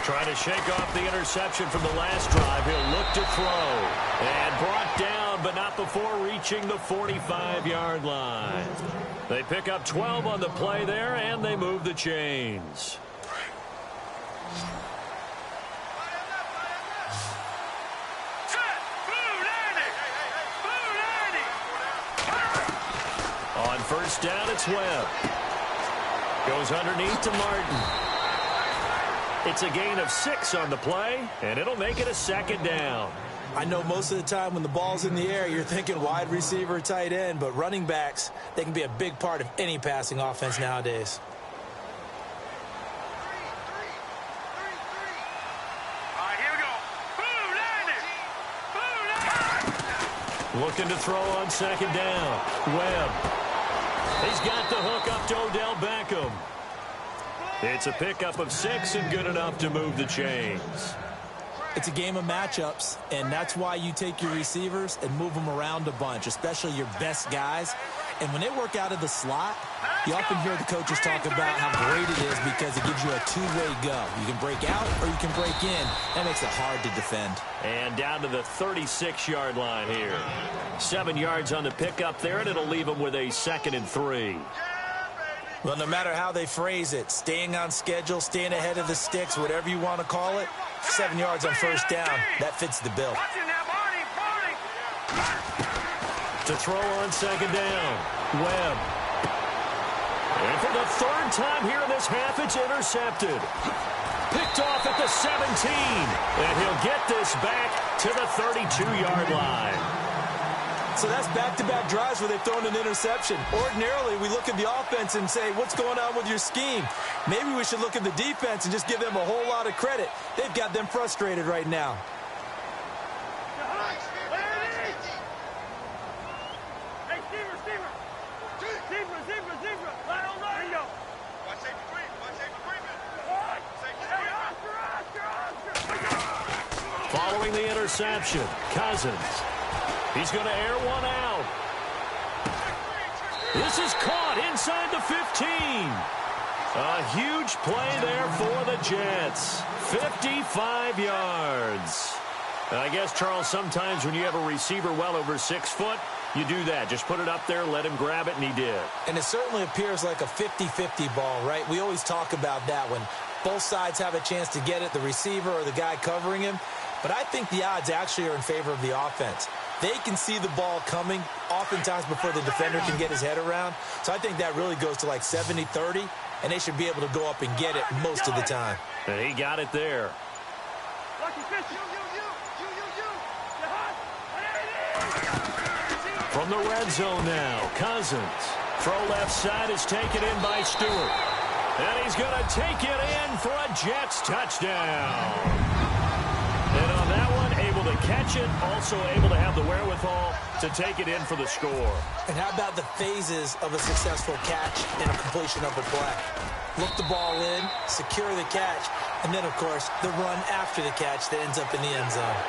Trying to shake off the interception from the last drive. He'll look to throw. And brought down, but not before reaching the 45-yard line. They pick up 12 on the play there, and they move the chains. On first down, it's Webb. Goes underneath to Martin. It's a gain of 6 on the play, and it'll make it a second down. I know most of the time when the ball's in the air, you're thinking wide receiver, tight end, but running backs, they can be a big part of any passing offense nowadays. All right, here we go. Looking to throw on second down. Webb. He's got the hook up to Odell Beckham. It's a pickup of 6 and good enough to move the chains. It's a game of matchups, and that's why you take your receivers and move them around a bunch, especially your best guys. And when they work out of the slot, you often hear the coaches talk about how great it is because it gives you a two-way go. You can break out or you can break in. That makes it hard to defend. And down to the 36-yard line here. 7 yards on the pickup there, and it'll leave them with a 2nd and 3. Well, no matter how they phrase it, staying on schedule, staying ahead of the sticks, whatever you want to call it, 7 yards on first down, that fits the bill. To throw on second down, Webb. And for the 3rd time here in this half, it's intercepted. Picked off at the 17, and he'll get this back to the 32-yard line. So that's back-to-back drives where they've thrown an interception. Ordinarily, we look at the offense and say, what's going on with your scheme? Maybe we should look at the defense and just give them a whole lot of credit. They've got them frustrated right now. Following the interception, Cousins. He's going to air one out. This is caught inside the 15. A huge play there for the Jets. 55 yards. I guess, Charles, sometimes when you have a receiver well over 6 foot, you do that. Just put it up there, let him grab it, and he did. And it certainly appears like a 50-50 ball, right? We always talk about that when both sides have a chance to get it, the receiver or the guy covering him. But I think the odds actually are in favor of the offense. They can see the ball coming oftentimes before the defender can get his head around. So I think that really goes to like 70-30, and they should be able to go up and get it most of the time. And he got it there. From the red zone now, Cousins. Throw left side is taken in by Stewart. And he's going to take it in for a Jets touchdown. And on that one, able to catch it, also able to have the wherewithal to take it in for the score. And how about the phases of a successful catch and a completion of a play? Look the ball in, secure the catch, and then, of course, the run after the catch that ends up in the end zone.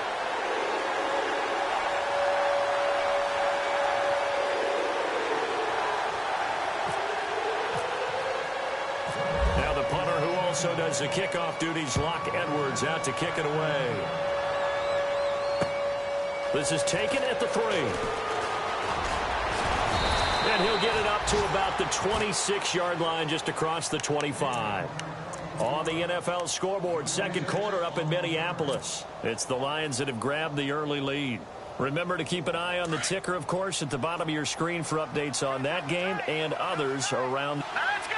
Also does the kickoff duties. Lock Edwards out to kick it away. This is taken at the 3. And he'll get it up to about the 26-yard line, just across the 25. On the NFL scoreboard, second quarter up in Minneapolis. It's the Lions that have grabbed the early lead. Remember to keep an eye on the ticker, of course, at the bottom of your screen for updates on that game and others around. Let's go!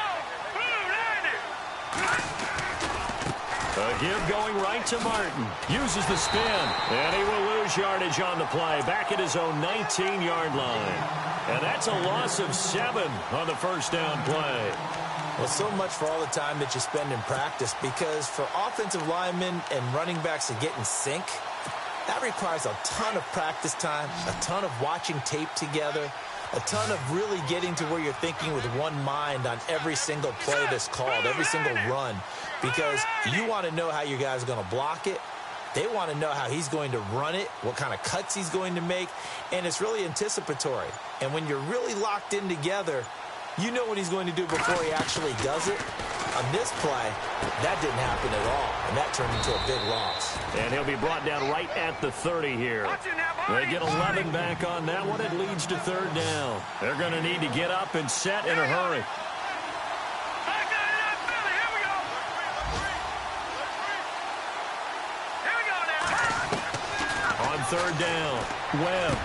A give going right to Martin. Uses the spin. And he will lose yardage on the play. Back at his own 19-yard line. And that's a loss of 7 on the first down play. Well, so much for all the time that you spend in practice, because for offensive linemen and running backs to get in sync, that requires a ton of practice time, a ton of watching tape together, a ton of really getting to where you're thinking with one mind on every single play that's called, every single run, because you want to know how your guy's going to block it. They want to know how he's going to run it, what kind of cuts he's going to make, and it's really anticipatory. And when you're really locked in together, you know what he's going to do before he actually does it. On this play, that didn't happen at all, and that turned into a big loss. And he'll be brought down right at the 30 here. They get 11 back on that one. It leads to third down. They're going to need to get up and set in a hurry. On third down, Webb.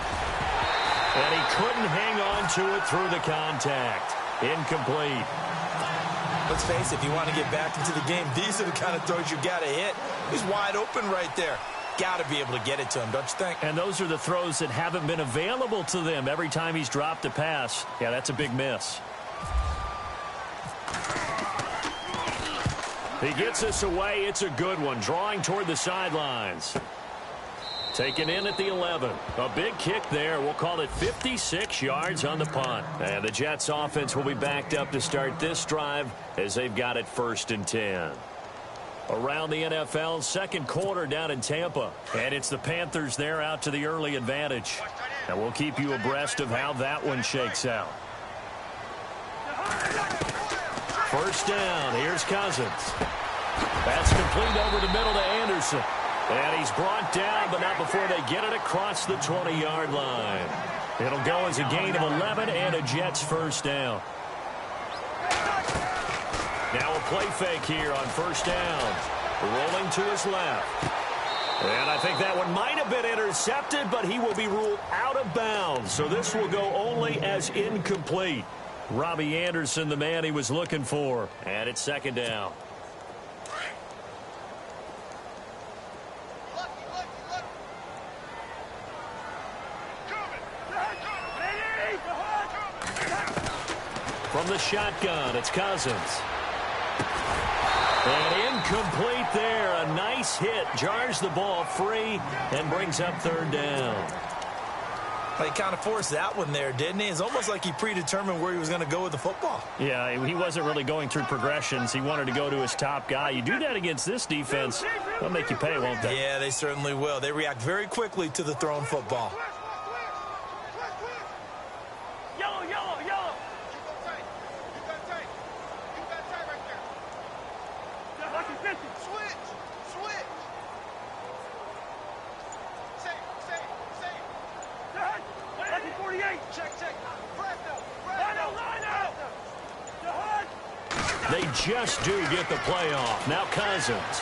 And he couldn't hang on to it through the contact. Incomplete. Let's face it, if you want to get back into the game, these are the kind of throws you got to hit. He's wide open right there. Got to be able to get it to him, don't you think? And those are the throws that haven't been available to them every time he's dropped a pass. Yeah, that's a big miss. He gets this away. It's a good one. Drawing toward the sidelines. Taken in at the 11. A big kick there. We'll call it 56 yards on the punt. And the Jets offense will be backed up to start this drive as they've got it 1st and 10. Around the NFL, second quarter down in Tampa. And it's the Panthers there out to the early advantage. And we'll keep you abreast of how that one shakes out. First down. Here's Cousins. That's complete over the middle to Anderson. And he's brought down, but not before they get it across the 20-yard line. It'll go as a gain of 11 and a Jets first down. Now a play fake here on first down. Rolling to his left. And I think that one might have been intercepted, but he will be ruled out of bounds. So this will go only as incomplete. Robbie Anderson, the man he was looking for. And it's second down. From the shotgun, it's Cousins. And incomplete there. A nice hit. Jars the ball free and brings up third down. He kind of forced that one there, didn't he? It's almost like he predetermined where he was going to go with the football. Yeah, he wasn't really going through progressions. He wanted to go to his top guy. You do that against this defense, they'll make you pay, won't they? Yeah, they certainly will. They react very quickly to the thrown football. They just do get the playoff. Now Cousins.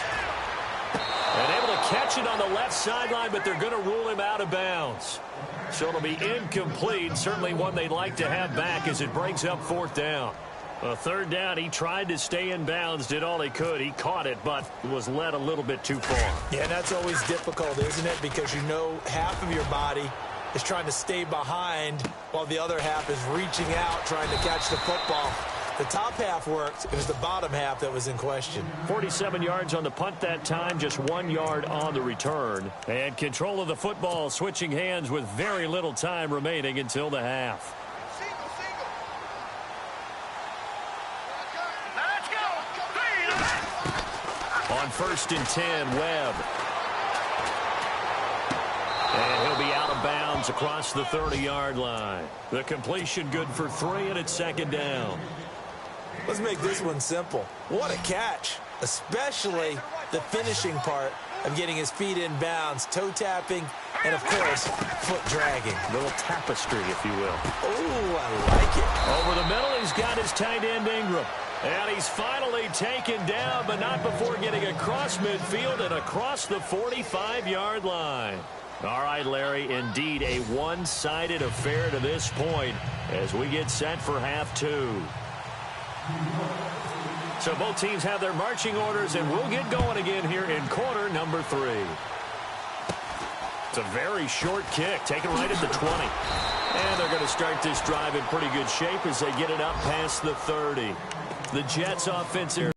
And able to catch it on the left sideline, but they're going to rule him out of bounds. So it'll be incomplete. Certainly one they'd like to have back as it brings up fourth down. A third down, he tried to stay in bounds, did all he could. He caught it, but was led a little bit too far. Yeah, that's always difficult, isn't it? Because you know half of your body is trying to stay behind while the other half is reaching out, trying to catch the football. The top half worked. It was the bottom half that was in question. 47 yards on the punt that time, just 1 yard on the return. And control of the football switching hands with very little time remaining until the half. On 1st and 10, Webb. And he'll be out of bounds across the 30-yard line. The completion good for 3, and it's second down. Let's make this one simple. What a catch, especially the finishing part of getting his feet in bounds, toe tapping, and, of course, foot dragging. A little tapestry, if you will. Oh, I like it. Over the middle, he's got his tight end, Ingram. And he's finally taken down, but not before getting across midfield and across the 45-yard line. All right, Larry, indeed a one-sided affair to this point as we get set for half 2. So both teams have their marching orders, and we'll get going again here in quarter number 3. It's a very short kick, taken right at the 20. And they're going to start this drive in pretty good shape as they get it up past the 30. The Jets offense here,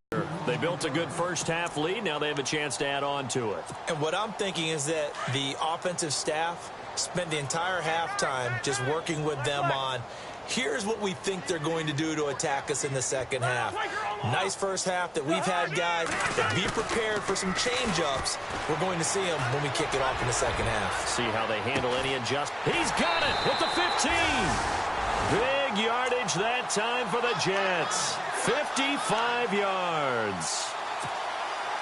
they built a good first half lead. Now they have a chance to add on to it. And what I'm thinking is that the offensive staff spent the entire halftime just working with them on, here's what we think they're going to do to attack us in the second half. Nice first half that we've had, guys. But be prepared for some change-ups. We're going to see them when we kick it off in the second half. See how they handle any adjustment. He's got it with the 15. Big yardage that time for the Jets. 55 yards.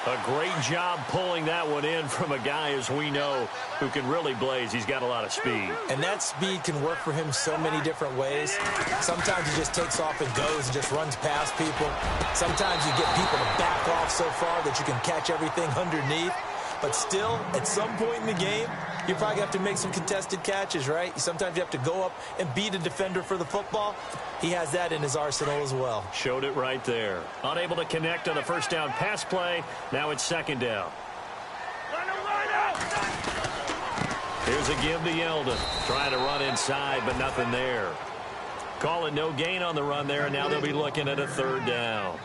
A great job pulling that one in from a guy, as we know, who can really blaze. He's got a lot of speed. And that speed can work for him so many different ways. Sometimes he just takes off and goes and just runs past people. Sometimes you get people to back off so far that you can catch everything underneath. But still, at some point in the game, you probably have to make some contested catches, right? Sometimes you have to go up and beat a defender for the football. He has that in his arsenal as well. Showed it right there. Unable to connect on the first down pass play. Now it's second down. Here's a give to Yeldon. Trying to run inside, but nothing there. Call it no gain on the run there, and now they'll be looking at a third down.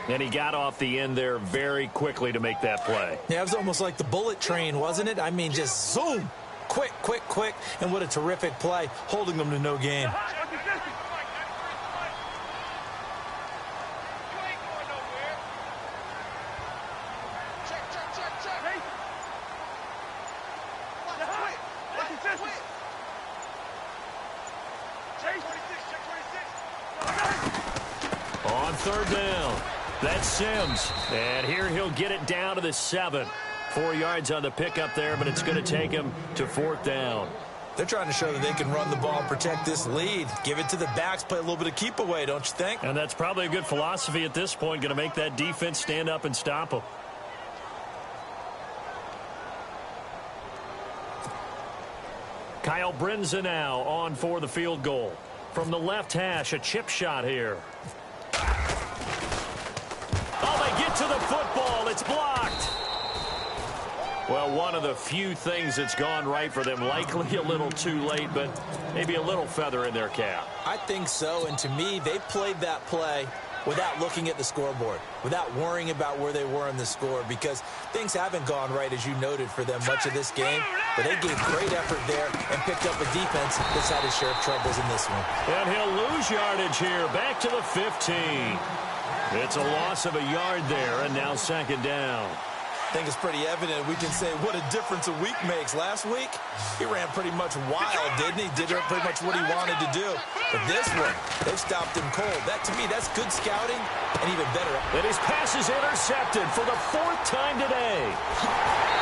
And he got off the end there very quickly to make that play. Yeah, it was almost like the bullet train, wasn't it? I mean, just zoom. Quick, quick, quick. And what a terrific play, holding them to no gain. On third down, that's Sims. And here he'll get it down to the 7. 4 yards on the pickup there, but it's going to take him to fourth down. They're trying to show that they can run the ball and protect this lead. Give it to the backs, play a little bit of keep away, don't you think? And that's probably a good philosophy at this point, going to make that defense stand up and stop him. Kyle Brinza now on for the field goal. From the left hash, a chip shot here. Oh, they get to the football. It's blocked. Well, one of the few things that's gone right for them. Likely a little too late, but maybe a little feather in their cap. I think so, and to me, they played that play without looking at the scoreboard, without worrying about where they were in the score, because things haven't gone right, as you noted, for them much of this game. But they gave great effort there and picked up a defense that's had his share of troubles in this one. And he'll lose yardage here, back to the 15. It's a loss of a yard there, and now second down. I think it's pretty evident. We can say what a difference a week makes. Last week, he ran pretty much wild, didn't he? Did pretty much what he wanted to do. But this one, they've stopped him cold. That, to me, that's good scouting and even better. And his pass is intercepted for the 4th time today.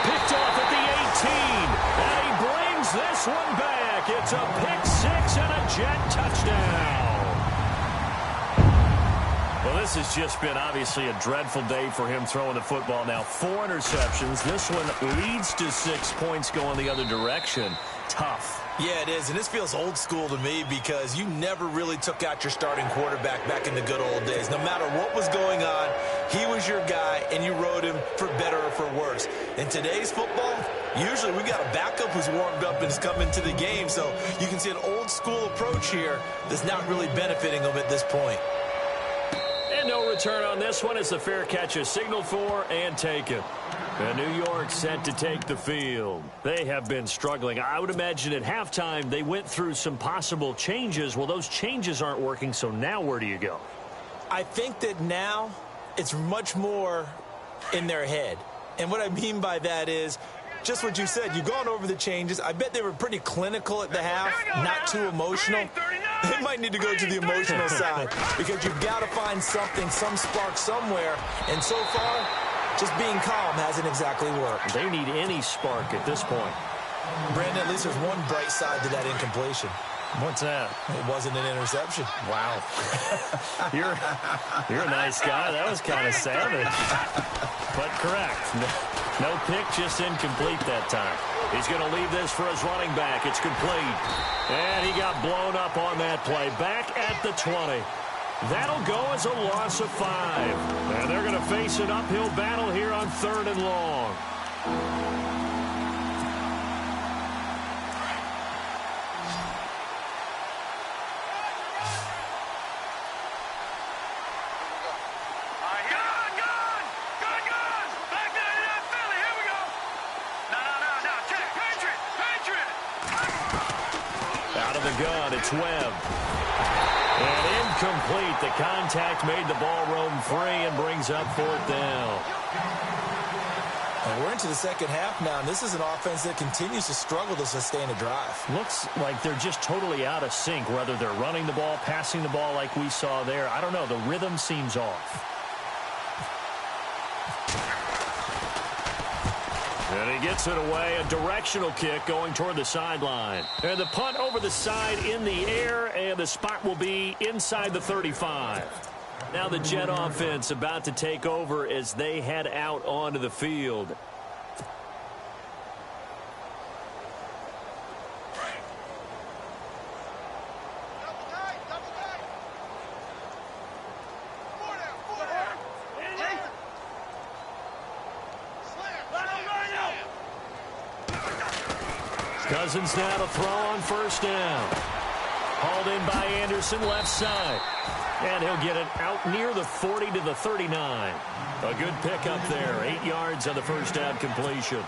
Picked off at the 18. And he brings this one back. It's a pick 6 and a jet touchdown. Well, this has just been obviously a dreadful day for him throwing the football. Now 4 interceptions. This one leads to 6 points going the other direction. Tough. Yeah, it is, and this feels old school to me because you never really took out your starting quarterback back in the good old days. No matter what was going on, he was your guy, and you rode him for better or for worse. In today's football, usually we got a backup who's warmed up and is coming to the game, so you can see an old school approach here that's not really benefiting them at this point. And no return on this one as the fair catch is signaled for and taken. And New York set to take the field. They have been struggling. I would imagine at halftime they went through some possible changes. Well, those changes aren't working, so now where do you go? I think that now it's much more in their head. And what I mean by that is just what you said. You've gone over the changes. I bet they were pretty clinical at the half, not too emotional. They might need to go to the emotional side because you've got to find something, some spark somewhere. And so far, just being calm hasn't exactly worked. They need any spark at this point. Brandon, at least there's one bright side to that incompletion. What's that? It wasn't an interception. Wow. You're a nice guy. That was kind of savage. But correct. No pick, just incomplete that time. He's going to leave this for his running back. It's complete. And he got blown up on that play. Back at the 20. That'll go as a loss of 5. And they're going to face an uphill battle here on 3rd and long. Gun, it's Webb. And incomplete. The contact made the ball roam free and brings up 4th down. And we're into the second half now, and this is an offense that continues to struggle to sustain a drive. Looks like they're just totally out of sync, whether they're running the ball, passing the ball like we saw there. I don't know. The rhythm seems off. And he gets it away, a directional kick going toward the sideline. And the punt over the side in the air, and the spot will be inside the 35. Now the Jet offense about to take over as they head out onto the field. Cousins now to throw on first down. Hauled in by Anderson, left side. And he'll get it out near the 40 to the 39. A good pickup there. 8 yards on the first down completion.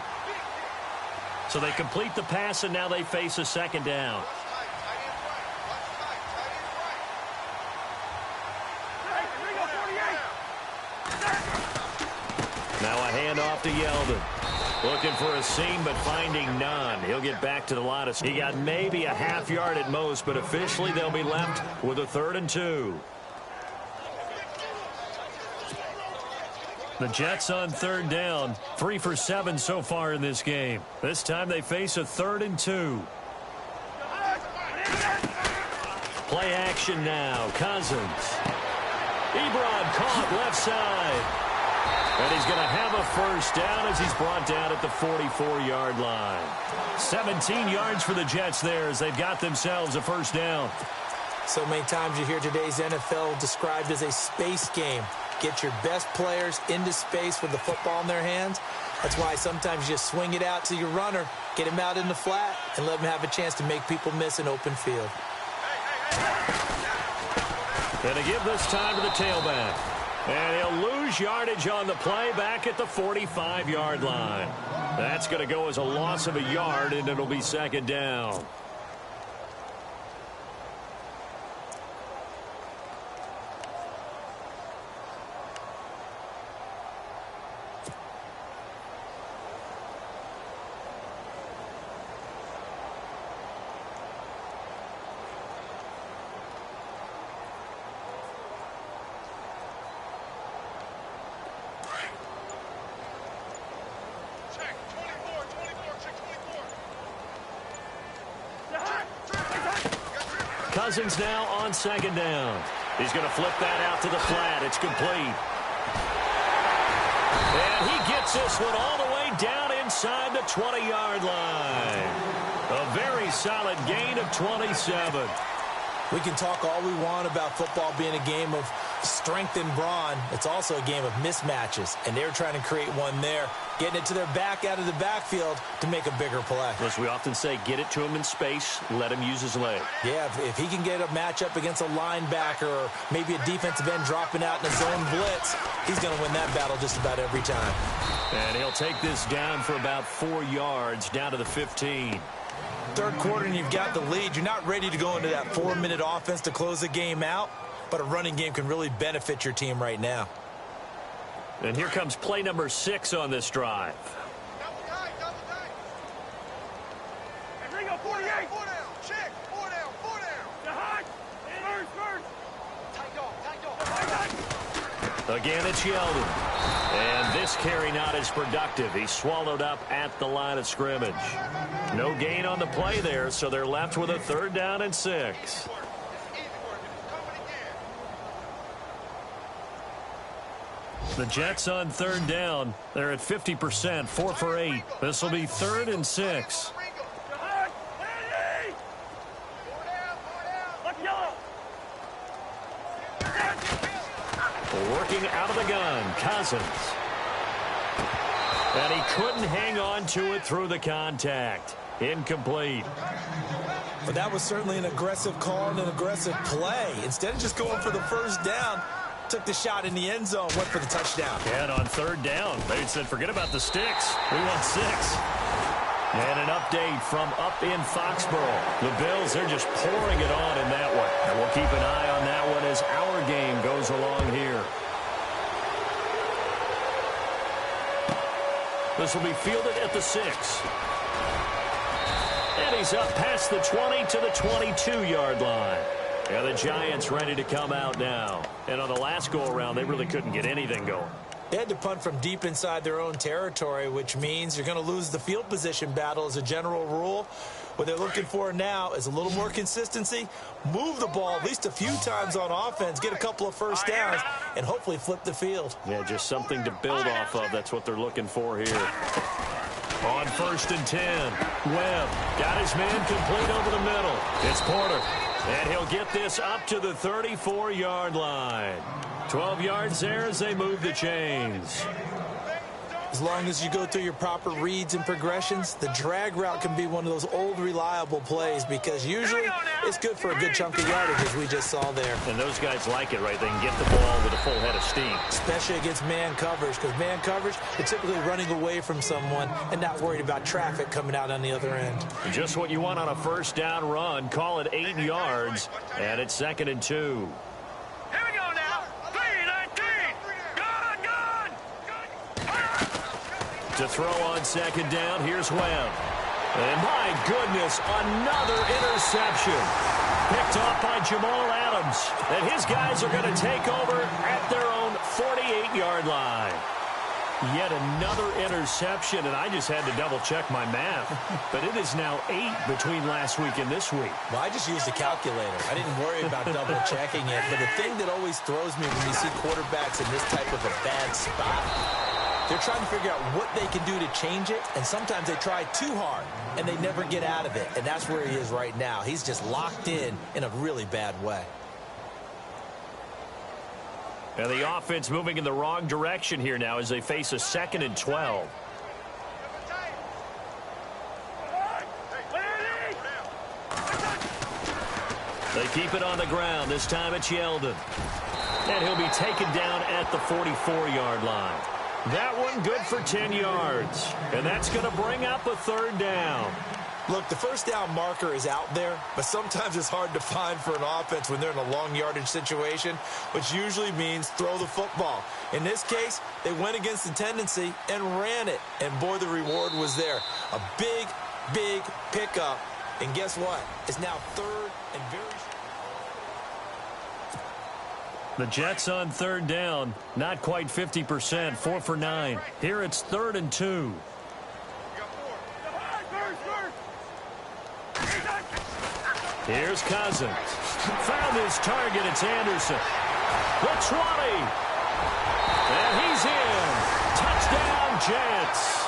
So they complete the pass, and now they face a second down. Now a handoff to Yeldon. Looking for a seam, but finding none. He'll get back to the line. He got maybe a half yard at most, but officially they'll be left with a 3rd and 2. The Jets on 3rd down. 3 for 7 so far in this game. This time they face a 3rd and 2. Play action now. Cousins. Ebron caught left side. And he's going to have a first down as he's brought down at the 44-yard line. 17 yards for the Jets there as they've got themselves a first down. So many times you hear today's NFL described as a space game. Get your best players into space with the football in their hands. That's why sometimes you just swing it out to your runner, get him out in the flat, and let him have a chance to make people miss an open field. And to give this time to the tailback. And he'll lose yardage on the play back at the 45-yard line. That's going to go as a loss of a yard, and it'll be second down. Cousins now on second down. He's going to flip that out to the flat. It's complete. And he gets this one all the way down inside the 20-yard line. A very solid gain of 27. We can talk all we want about football being a game of strength and brawn. It's also a game of mismatches, and they're trying to create one there, getting it to their back out of the backfield to make a bigger play. As we often say, get it to him in space, let him use his leg. Yeah, if he can get a matchup against a linebacker or maybe a defensive end dropping out in a zone blitz, he's going to win that battle just about every time. And he'll take this down for about 4 yards, down to the 15. Third quarter and you've got the lead. You're not ready to go into that 4-minute offense to close the game out, but a running game can really benefit your team right now. And here comes play number 6 on this drive. Again, it's Yeldon. And this carry not as productive. He's swallowed up at the line of scrimmage. No gain on the play there, so they're left with a 3rd down and 6. The Jets on 3rd down. They're at 50%, 4 for 8. This will be 3rd and 6. Working out of the gun, Cousins. And he couldn't hang on to it through the contact. Incomplete. But that was certainly an aggressive call and an aggressive play. Instead of just going for the first down, took the shot in the end zone, went for the touchdown. And on 3rd down, they said, forget about the sticks. We want 6. And an update from up in Foxborough. The Bills, they're just pouring it on in that one. And we'll keep an eye on that one as our game goes along here. This will be fielded at the 6. And he's up past the 20 to the 22-yard line. And the Giants ready to come out now. And on the last go-around, they really couldn't get anything going. They had to punt from deep inside their own territory, which means you're going to lose the field position battle as a general rule. What they're looking for now is a little more consistency, move the ball at least a few times on offense, get a couple of first downs, and hopefully flip the field. Yeah, just something to build off of. That's what they're looking for here. On 1st and 10, Webb got his man complete over the middle. It's Porter, and he'll get this up to the 34-yard line. 12 yards there as they move the chains. As long as you go through your proper reads and progressions, the drag route can be one of those old reliable plays because usually it's good for a good chunk of yardage, as we just saw there. And those guys like it, right? They can get the ball with a full head of steam. Especially against man coverage, because man coverage, they're typically running away from someone and not worried about traffic coming out on the other end. Just what you want on a first down run. Call it 8 yards, and it's 2nd and 2. To throw on 2nd down, here's Webb. And my goodness, another interception. Picked off by Jamal Adams. And his guys are going to take over at their own 48-yard line. Yet another interception, and I just had to double-check my math. But it is now 8 between last week and this week. Well, I just used a calculator. I didn't worry about double-checking it. But the thing that always throws me when you see quarterbacks in this type of a bad spot, they're trying to figure out what they can do to change it, and sometimes they try too hard, and they never get out of it. And that's where he is right now. He's just locked in a really bad way. And the offense moving in the wrong direction here now as they face a 2nd and 12. They keep it on the ground. This time it's Yeldon. And he'll be taken down at the 44-yard line. That one good for 10 yards. And that's going to bring up a 3rd down. Look, the first down marker is out there, but sometimes it's hard to find for an offense when they're in a long yardage situation, which usually means throw the football. In this case, they went against the tendency and ran it. And boy, the reward was there. A big, big pickup. And guess what? It's now 3rd and very short. The Jets on 3rd down, not quite 50%, 4 for 9. Here it's 3rd and 2. Here's Cousins. Found his target. It's Anderson. The 20. And he's in. Touchdown, Jets.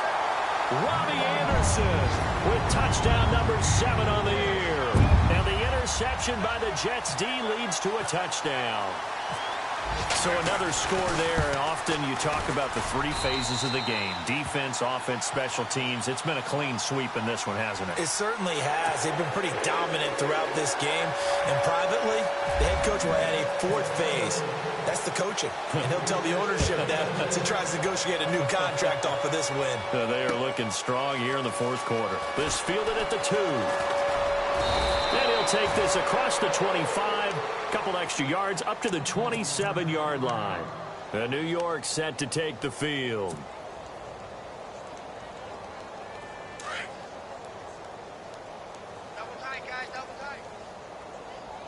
Robbie Anderson with touchdown number 7 on the year. And the interception by the Jets D leads to a touchdown. So another score there, and often you talk about the 3 phases of the game. Defense, offense, special teams. It's been a clean sweep in this one, hasn't it? It certainly has. They've been pretty dominant throughout this game. And privately, the head coach will add a 4th phase. That's the coaching. And he'll tell the ownership that as he tries to negotiate a new contract off of this win. They are looking strong here in the 4th quarter. This fielded at the 2. And he'll take this across the 25. Couple extra yards up to the 27-yard line. And New York set to take the field. Double tight, guys, double tight.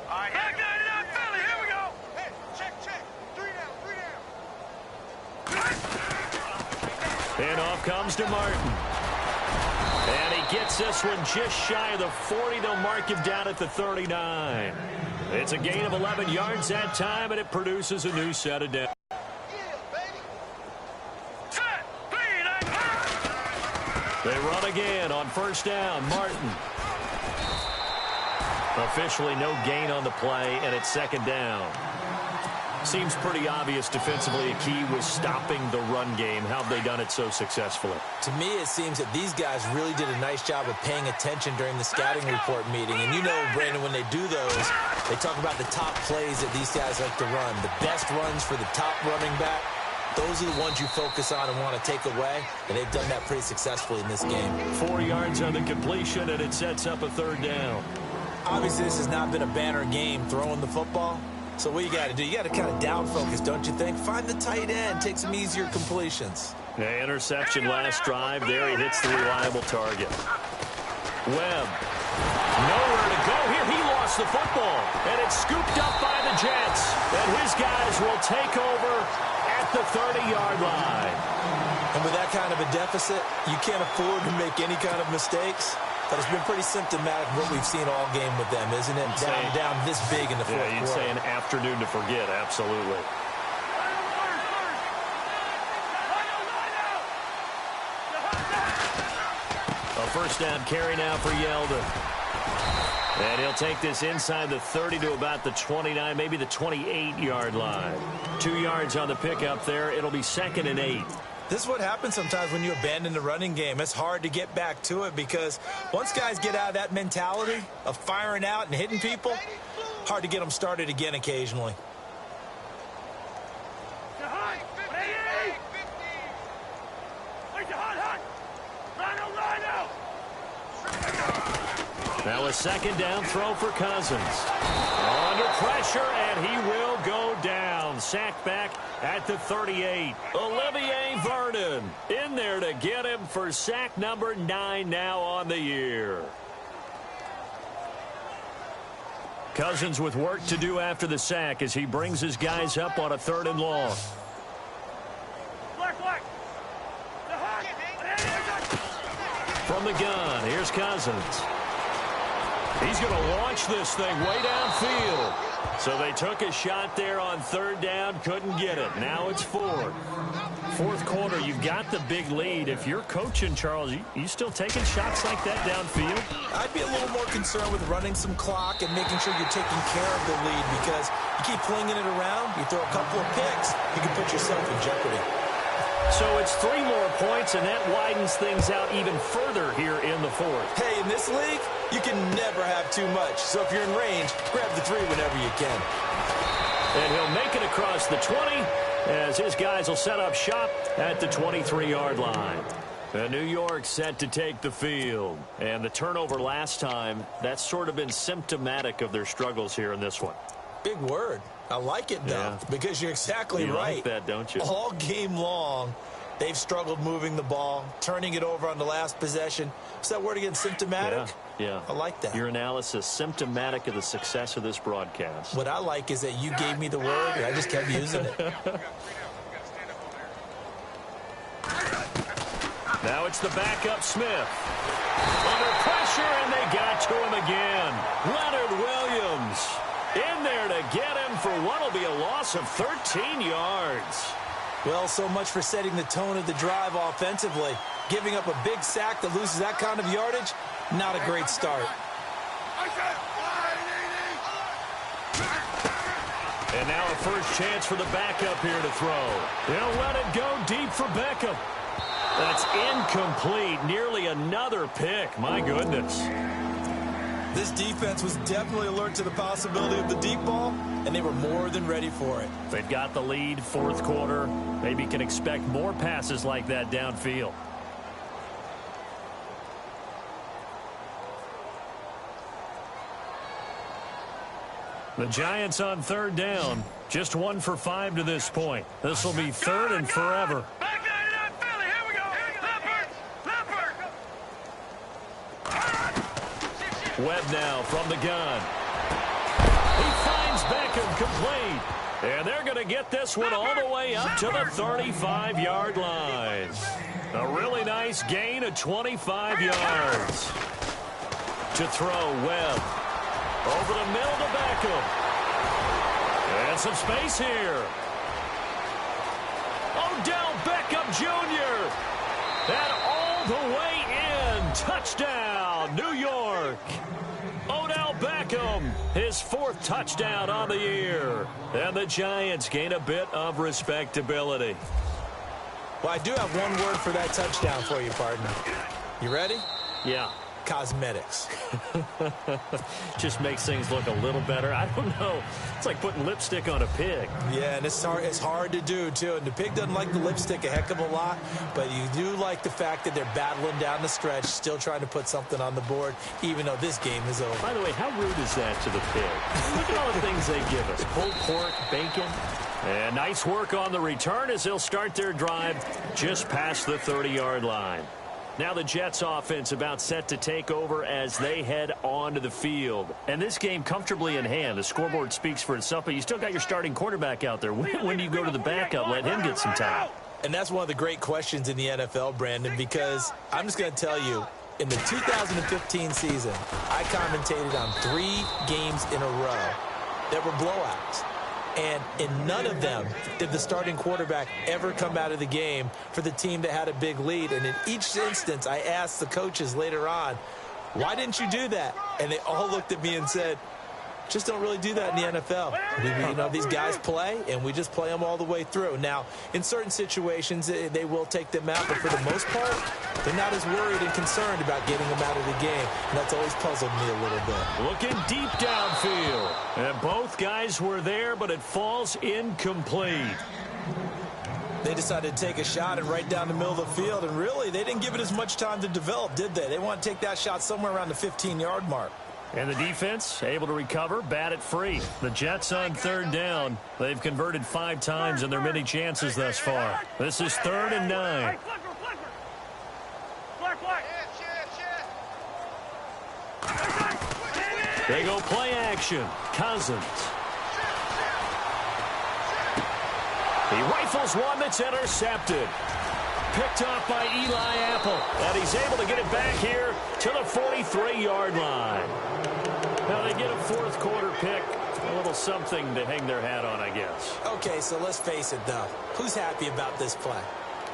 All right, back it up, Philly, here we go. Hey, check. 3 down. And off comes to Martin. And he gets this one just shy of the 40. They'll mark him down at the 39. It's a gain of 11 yards that time, and it produces a new set of downs. They run again on 1st down. Martin. Officially no gain on the play, and it's 2nd down. Seems pretty obvious defensively a key was stopping the run game. How have they done it so successfully? To me, it seems that these guys really did a nice job of paying attention during the scouting report meeting. And you know, Brandon, when they do those, they talk about the top plays that these guys like to run. The best runs for the top running back, those are the ones you focus on and want to take away. And they've done that pretty successfully in this game. 4 yards on the completion, and it sets up a 3rd down. Obviously, this has not been a banner game throwing the football. So what you got to do, you got to kind of down focus, don't you think? Find the tight end, take some easier completions. The interception last drive. There he hits the reliable target. Webb. Nowhere to go here. He lost the football. And it's scooped up by the Jets. And his guys will take over at the 30-yard line. And with that kind of a deficit, you can't afford to make any kind of mistakes. But it's been pretty symptomatic of what we've seen all game with them, isn't it? Down this big in the fourth quarter. You'd say an afternoon to forget, absolutely. A first down carry now for Yeldon. And he'll take this inside the 30 to about the 29, maybe the 28-yard line. 2 yards on the pickup there. It'll be 2nd and 8. This is what happens sometimes when you abandon the running game. It's hard to get back to it because once guys get out of that mentality of firing out and hitting people, hard to get them started again occasionally. Now a 2nd down throw for Cousins. Under pressure, and he will go down. Sacked back at the 38. Olivier Vernon in there to get him for sack number 9 now on the year. Cousins with work to do after the sack as he brings his guys up on a 3rd and long. From the gun, here's Cousins. He's going to launch this thing way downfield. So they took a shot there on 3rd down, couldn't get it. Now it's 4th. 4th quarter, you've got the big lead. If you're coaching, Charles, you still taking shots like that downfield? I'd be a little more concerned with running some clock and making sure you're taking care of the lead because you keep flinging it around, you throw a couple of picks, you can put yourself in jeopardy. So it's 3 more points, and that widens things out even further here in the 4th. Hey, in this league, you can never have too much. So if you're in range, grab the 3 whenever you can. And he'll make it across the 20 as his guys will set up shop at the 23-yard line. And New York set to take the field. And the turnover last time, that's sort of been symptomatic of their struggles here in this one. Big word. I like it, though, because you're exactly right. You like that, don't you? All game long, they've struggled moving the ball, turning it over on the last possession. What's that word again, symptomatic? Yeah. I like that. Your analysis, symptomatic of the success of this broadcast. What I like is that you gave me the word, and I just kept using it. Now it's the backup Smith. Under pressure, and they got to him again. Leonard Williams in there to get him for what will be a loss of 13 yards. Well, so much for setting the tone of the drive offensively. Giving up a big sack that loses that kind of yardage, not a great start. And now a first chance for the backup here to throw. They'll let it go deep for Beckham. That's incomplete. Nearly another pick. My goodness. This defense was definitely alert to the possibility of the deep ball, and they were more than ready for it. They've got the lead, 4th quarter. Maybe can expect more passes like that downfield. The Giants on 3rd down. Just 1 for 5 to this point. This will be 3rd and forever. Webb now from the gun. He finds Beckham complete. And they're going to get this one all the way up to the 35-yard line. A really nice gain of 25 yards. To throw Webb. Over the middle to Beckham. And some space here. Odell Beckham Jr. And all the way in. Touchdown, New York. Odell Beckham, his 4th touchdown on the year. And the Giants gain a bit of respectability. Well, I do have one word for that touchdown for you, partner. You ready? Yeah. Cosmetics. Just makes things look a little better. I don't know. It's like putting lipstick on a pig. Yeah, and it's hard to do, too. And the pig doesn't like the lipstick a heck of a lot, but you do like the fact that they're battling down the stretch, still trying to put something on the board, even though this game is over. By the way, how rude is that to the pig? Look at all the things they give us. Pulled pork, bacon. And nice work on the return as they'll start their drive just past the 30-yard line. Now the Jets offense about set to take over as they head onto the field. And this game comfortably in hand. The scoreboard speaks for itself, but you still got your starting quarterback out there. When do you go to the backup, let him get some time? And that's one of the great questions in the NFL, Brandon, because I'm just going to tell you, in the 2015 season, I commentated on 3 games in a row that were blowouts. And in none of them did the starting quarterback ever come out of the game for the team that had a big lead. And in each instance, I asked the coaches later on, why didn't you do that? And they all looked at me and said, just don't really do that in the NFL. These guys play, and we just play them all the way through. Now, in certain situations, they will take them out, but for the most part, they're not as worried and concerned about getting them out of the game, and that's always puzzled me a little bit. Looking deep downfield, and both guys were there, but it falls incomplete. They decided to take a shot and right down the middle of the field, and really, they didn't give it as much time to develop, did they? They want to take that shot somewhere around the 15-yard mark. And the defense able to recover, bat it free. The Jets on third down. They've converted 5 times in their many chances thus far. This is 3rd and 9. They go play action. Cousins. He rifles one that's intercepted. Picked off by Eli Apple. And he's able to get it back here to the 43-yard line. Now they get a 4th quarter pick. A little something to hang their hat on, I guess. Okay, so let's face it, though. Who's happy about this play?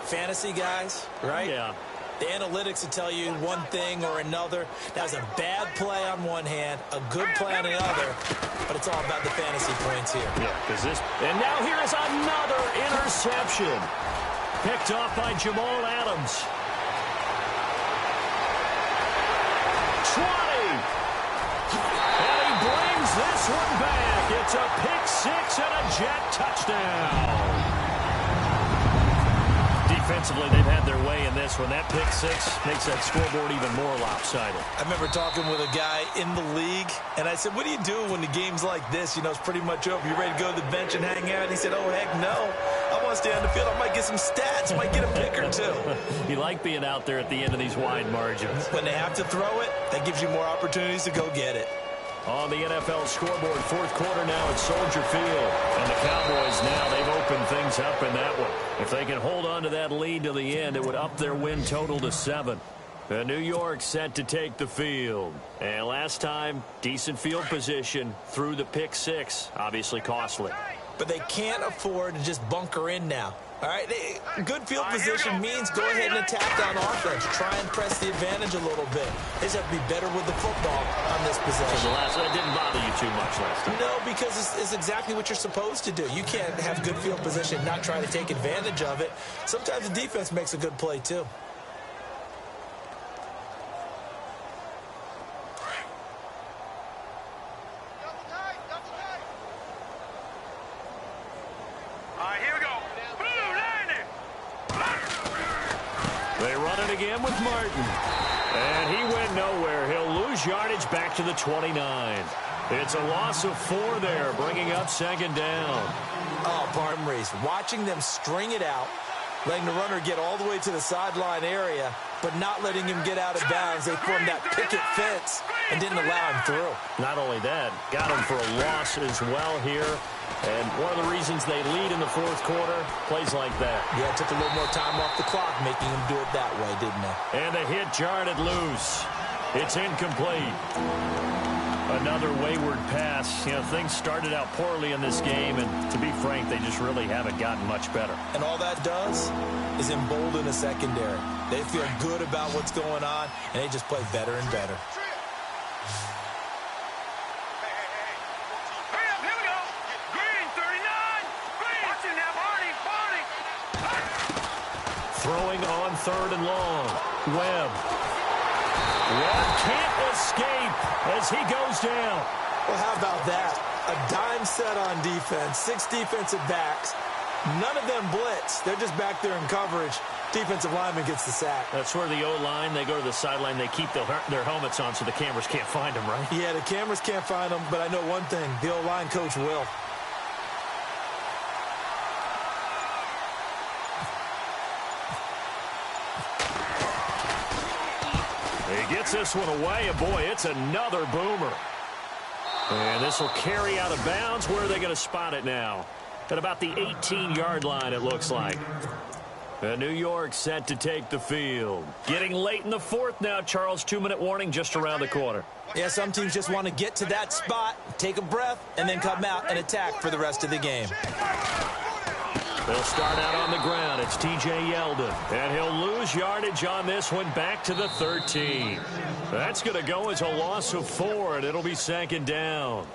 Fantasy guys, right? Yeah. The analytics will tell you one thing or another. That was a bad play on one hand, a good play on another, but it's all about the fantasy points here. Yeah, because this... And now here is another interception. Picked off by Jamal Adams. 20. And he brings this one back. It's a pick 6 and a Jet touchdown. Defensively, they've had their way in this one. That pick 6 makes that scoreboard even more lopsided. I remember talking with a guy in the league, and I said, what do you do when the game's like this? It's pretty much over. You ready to go to the bench and hang out? He said, oh, heck no. I want to stay on the field. I might get some stats. Might get a pick or 2. You like being out there at the end of these wide margins. When they have to throw it, that gives you more opportunities to go get it. On the NFL scoreboard, 4th quarter now at Soldier Field. And the Cowboys now, they've opened things up in that one. If they can hold on to that lead to the end, it would up their win total to 7. And New York set to take the field. And last time, decent field position through the pick 6. Obviously costly. But they can't afford to just bunker in now. All right, good field position means go ahead and attack on offense. Try and press the advantage a little bit. They just have to be better with the football on this possession. So that didn't bother you too much last time. No, because it's exactly what you're supposed to do. You can't have good field position and not try to take advantage of it. Sometimes the defense makes a good play, too. Again with Martin. And he went nowhere. He'll lose yardage back to the 29. It's a loss of 4 there, bringing up 2nd down. Oh, pardon me. Watching them string it out, letting the runner get all the way to the sideline area, but not letting him get out of bounds. They formed that picket fence and didn't allow him through. Not only that, got him for a loss as well here. And one of the reasons they lead in the 4th quarter, plays like that. Yeah, it took a little more time off the clock, making him do it that way, didn't it? And the hit jarred it loose. It's incomplete. Another wayward pass. Things started out poorly in this game, and to be frank, they just really haven't gotten much better. And all that does is embolden the secondary. They feel good about what's going on, and they just play better and better. Throwing on 3rd and long. Webb can't escape as he goes down. Well, how about that? A dime set on defense, 6 defensive backs. None of them blitz. They're just back there in coverage. Defensive lineman gets the sack. That's where the O-line, they go to the sideline, they keep their helmets on so the cameras can't find them, right? Yeah, the cameras can't find them, but I know one thing. The O-line coach will. He gets this one away, and boy, it's another boomer. And this will carry out of bounds. Where are they going to spot it now? At about the 18-yard line, it looks like. And New York set to take the field. Getting late in the fourth now, Charles. 2-minute warning just around the corner. Yeah, some teams just want to get to that spot, take a breath, and then come out and attack for the rest of the game. They'll start out on the ground. It's T.J. Yeldon. And he'll lose yardage on this one back to the 13. That's going to go as a loss of 4, and it'll be second down.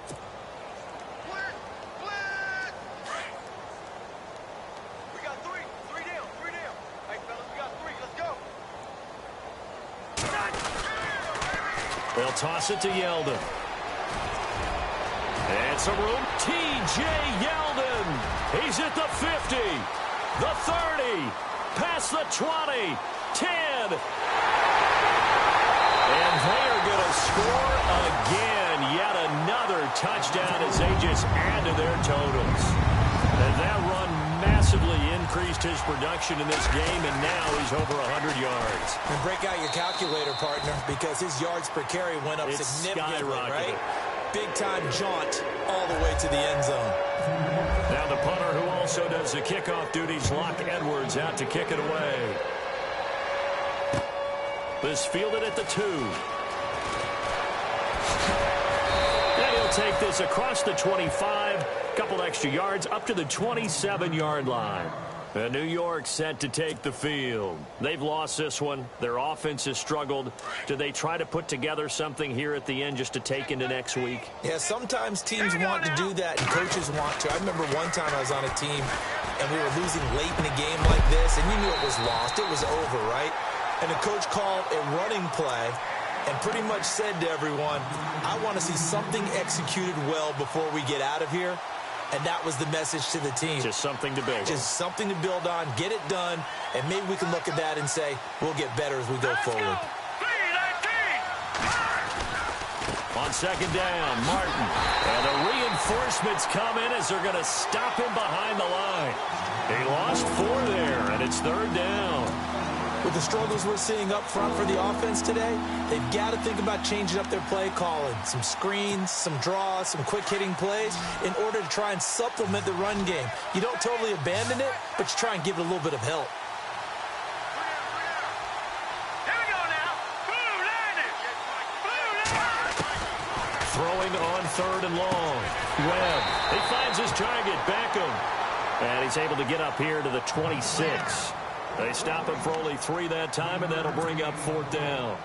We got three. Three down. Hey, fellas, we got 3. Let's go. They'll toss it to Yeldon. And some room. T.J. Yeldon. He's at the 50, the 30, past the 20, 10. And they are going to score again. Yet another touchdown as they just add to their totals. And that run massively increased his production in this game, and now he's over 100 yards. And break out your calculator, partner, because his yards per carry went up significantly, right? Big-time jaunt all the way to the end zone. Now the punter, who also does the kickoff duties, Locke Edwards, out to kick it away. This fielded at the 2. And he'll take this across the 25, couple extra yards, up to the 27-yard line. And New York set to take the field. They've lost this one. Their offense has struggled. Do they try to put together something here at the end just to take into next week? Yeah, sometimes teams want to do that and coaches want to. I remember one time I was on a team and we were losing late in a game like this, and you knew it was lost. It was over, right? And the coach called a running play and pretty much said to everyone, I want to see something executed well before we get out of here. And that was the message to the team. Just something to build on. Just something to build on, get it done, and maybe we can look at that and say, we'll get better as we go forward. On second down, Martin. And the reinforcements come in as they're going to stop him behind the line. He lost 4 there, and it's third down. With the struggles we're seeing up front for the offense today, they've got to think about changing up their play calling. Some screens, some draws, some quick-hitting plays in order to try and supplement the run game. You don't totally abandon it, but you try and give it a little bit of help. Here we go now. Throwing on third and long. Webb. He finds his target, Beckham. And he's able to get up here to the 26. They stop him for only 3 that time, and that'll bring up fourth down.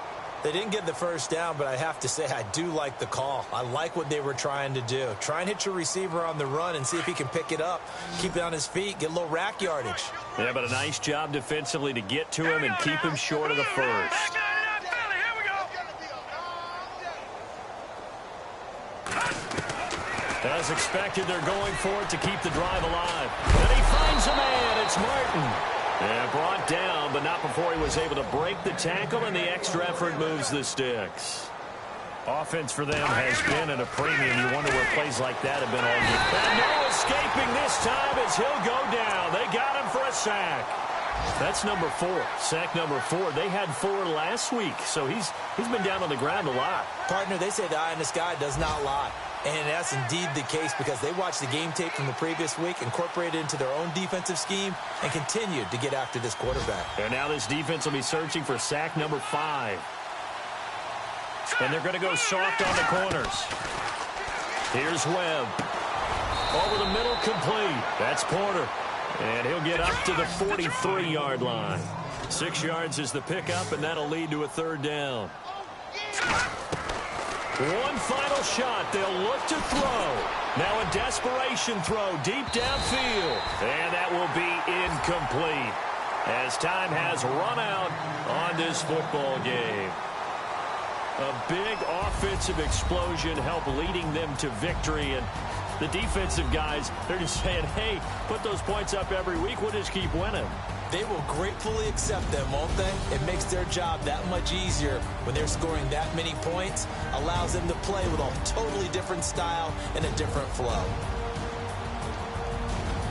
They didn't get the first down, but I have to say I do like the call. I like what they were trying to do. Try and hit your receiver on the run and see if he can pick it up, keep it on his feet, get a little rack yardage. Yeah, but a nice job defensively to get to him and keep him short of the first. As expected, they're going for it to keep the drive alive. And he finds a man. It's Martin. And brought down, but not before he was able to break the tackle, and the extra effort moves the sticks. Offense for them has been at a premium. You wonder where plays like that have been all game. And no escaping this time as he'll go down. They got him for a sack. That's number 4. Sack number 4. They had 4 last week, so he's been down on the ground a lot. Partner, they say the eye in the sky does not lie. And that's indeed the case because they watched the game tape from the previous week, incorporated it into their own defensive scheme, and continued to get after this quarterback. And now this defense will be searching for sack number 5. And they're going to go soft on the corners. Here's Webb. Over the middle, complete. That's Porter. And he'll get up to the 43-yard line. 6 yards is the pickup, and that'll lead to a third down. One final shot. They'll look to throw. Now a desperation throw deep downfield. And that will be incomplete as time has run out on this football game. A big offensive explosion helped leading them to victory. And the defensive guys, they're just saying, hey, put those points up every week. We'll just keep winning. They will gratefully accept them, won't they? It makes their job that much easier when they're scoring that many points. Allows them to play with a totally different style and a different flow.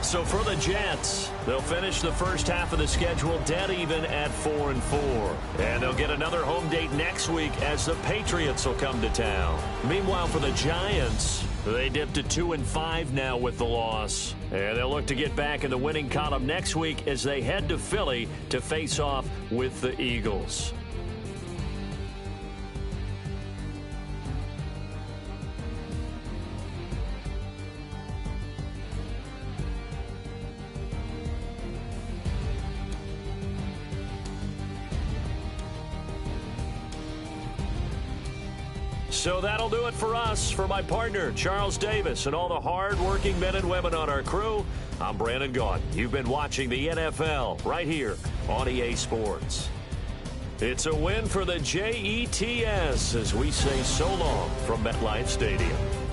So for the Jets, they'll finish the first half of the schedule dead even at 4-4. And they'll get another home date next week as the Patriots will come to town. Meanwhile, for the Giants, they dipped to 2-5 now with the loss. And they'll look to get back in the winning column next week as they head to Philly to face off with the Eagles. So that'll do it for us. For my partner, Charles Davis, and all the hard-working men and women on our crew, I'm Brandon Gaudin. You've been watching the NFL right here on EA Sports. It's a win for the Jets as we say so long from MetLife Stadium.